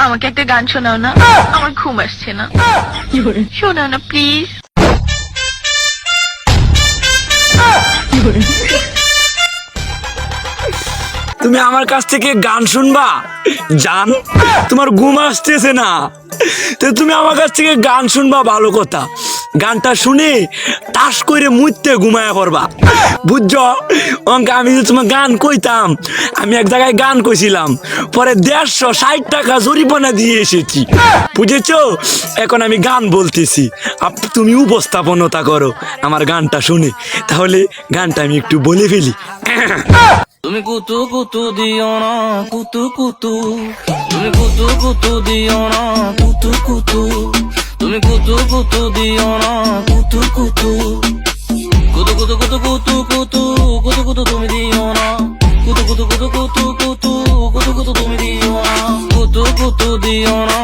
আমাকে একটা গান শোনাও না, আমার ঘুম আসছে না। শোনাও না প্লিজ। তুমি আমার কাছ থেকে গান শুনবা জান? তোমার ঘুম আসতেছে না, তো তুমি আমার কাছ থেকে গান শুনবা ভালো কথা। গানটা শুনে টাস করে মুইতে ঘুমায়া পড়বা, বুঝছো? অঙ্কে আমি যে তোমার গান কইতাম, আমি এক জায়গায় গান কইছিলাম, পরে 160 টাকা জরিমানা দিয়ে এসেছি, বুঝেছো? এখন আমি গান বলতেছি, তুমি উপস্থাপনতা করো আমার গানটা শুনে। তাহলে গানটা আমি একটু বলে ফেলি। তুমি কুতু কুতু দিও না কুতু কুতু, তুমি কুতু কুতু দিও না কুতু কুতু, তুমি কুতু কুতু দিও না কুতু কুতু, কুতু কুতু কুতু কুতু কুতু কুতু কুতু তুমি দিও না, কুতু কুতু কুতু কুতু কুতু কুতু কুতু তুমি দিও না, কুতু কুতু দিও না।